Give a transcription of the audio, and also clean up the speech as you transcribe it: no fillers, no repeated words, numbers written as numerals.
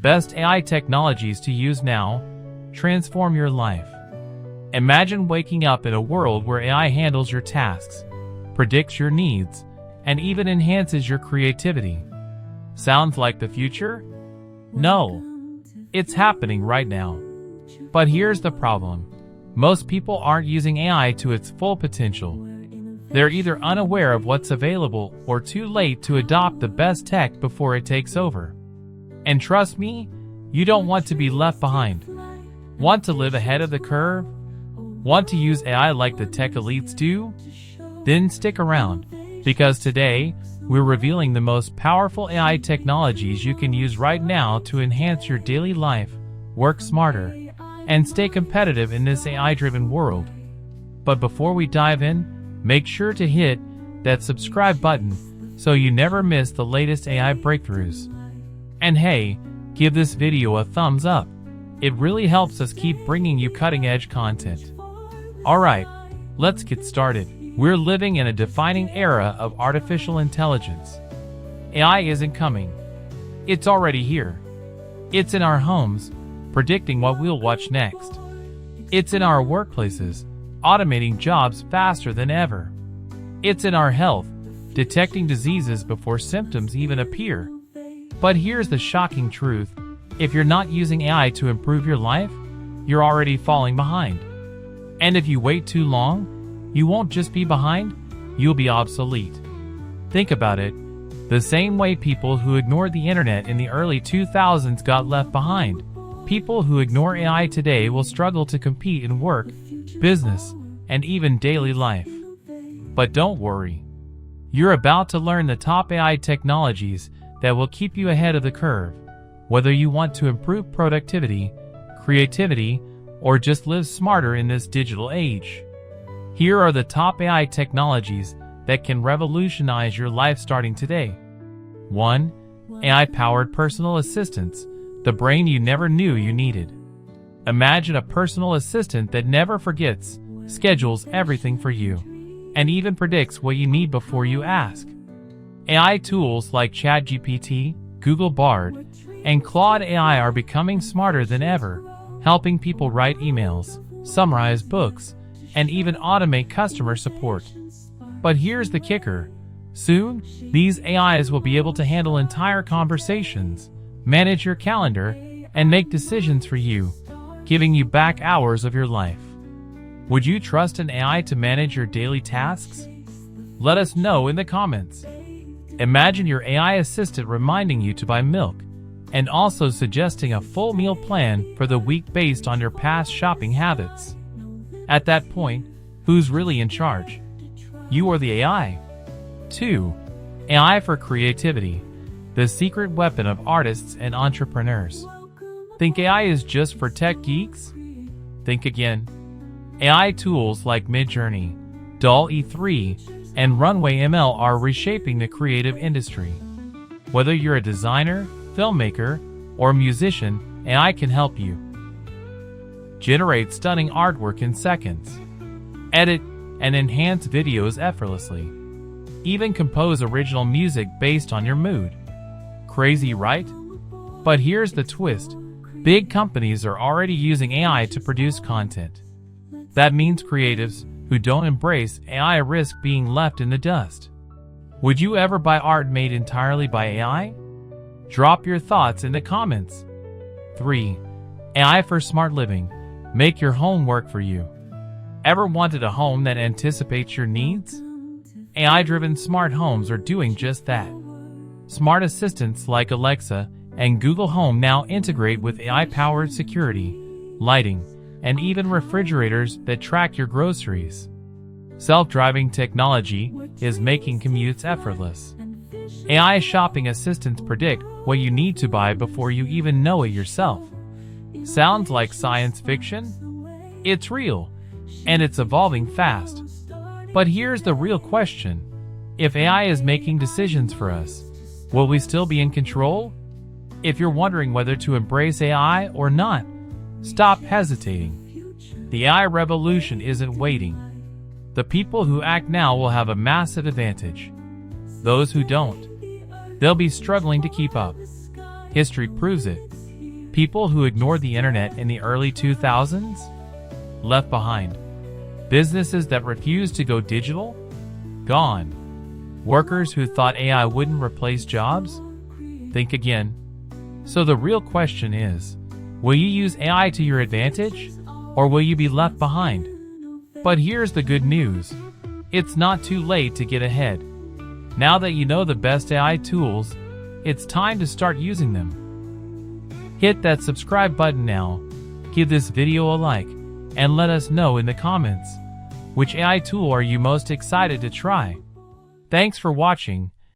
Best AI technologies to use now. Transform your life. Imagine waking up in a world where AI handles your tasks, predicts your needs, and even enhances your creativity. Sounds like the future? No. It's happening right now. But here's the problem. Most people aren't using AI to its full potential. They're either unaware of what's available or too late to adopt the best tech before it takes over. And trust me, you don't want to be left behind. Want to live ahead of the curve? Want to use AI like the tech elites do? Then stick around, because today, we're revealing the most powerful AI technologies you can use right now to enhance your daily life, work smarter, and stay competitive in this AI-driven world. But before we dive in, make sure to hit that subscribe button so you never miss the latest AI breakthroughs. And hey, give this video a thumbs up. It really helps us keep bringing you cutting-edge content. Alright, let's get started. We're living in a defining era of artificial intelligence. AI isn't coming. It's already here. It's in our homes, predicting what we'll watch next. It's in our workplaces, automating jobs faster than ever. It's in our health, detecting diseases before symptoms even appear. But here's the shocking truth. If you're not using AI to improve your life, you're already falling behind. And if you wait too long, you won't just be behind, you'll be obsolete. Think about it. The same way people who ignored the internet in the early 2000s got left behind. People who ignore AI today will struggle to compete in work, business, and even daily life. But don't worry. You're about to learn the top AI technologies that will keep you ahead of the curve, whether you want to improve productivity, creativity, or just live smarter in this digital age. Here are the top AI technologies that can revolutionize your life starting today. 1. AI-powered personal assistants, the brain you never knew you needed. Imagine a personal assistant that never forgets, schedules everything for you, and even predicts what you need before you ask. AI tools like ChatGPT, Google Bard, and Claude AI are becoming smarter than ever, helping people write emails, summarize books, and even automate customer support. But here's the kicker. Soon, these AIs will be able to handle entire conversations, manage your calendar, and make decisions for you, giving you back hours of your life. Would you trust an AI to manage your daily tasks? Let us know in the comments. Imagine your AI assistant reminding you to buy milk, and also suggesting a full meal plan for the week based on your past shopping habits. At that point, who's really in charge? You or the AI? 2. AI for creativity, the secret weapon of artists and entrepreneurs. Think AI is just for tech geeks? Think again. AI tools like Midjourney, DALL-E 3, and Runway ML are reshaping the creative industry. Whether you're a designer, filmmaker, or musician, AI can help you. Generate stunning artwork in seconds. Edit and enhance videos effortlessly. Even compose original music based on your mood. Crazy, right? But here's the twist. Big companies are already using AI to produce content. That means creatives who don't embrace AI risk being left in the dust. Would you ever buy art made entirely by AI? Drop your thoughts in the comments. 3. AI for smart living. Make your home work for you. Ever wanted a home that anticipates your needs? AI-driven smart homes are doing just that. Smart assistants like Alexa and Google Home now integrate with AI-powered security, lighting, and even refrigerators that track your groceries. Self-driving technology is making commutes effortless. AI shopping assistants predict what you need to buy before you even know it yourself. Sounds like science fiction? It's real, and it's evolving fast. But here's the real question. If AI is making decisions for us, will we still be in control? If you're wondering whether to embrace AI or not, stop hesitating. The AI revolution isn't waiting. The people who act now will have a massive advantage. Those who don't, they'll be struggling to keep up. History proves it. People who ignored the internet in the early 2000s? Left behind. Businesses that refused to go digital? Gone. Workers who thought AI wouldn't replace jobs? Think again. So the real question is, will you use AI to your advantage, or will you be left behind? But here's the good news. It's not too late to get ahead. Now that you know the best AI tools, it's time to start using them. Hit that subscribe button now, give this video a like, and let us know in the comments, which AI tool are you most excited to try? Thanks for watching,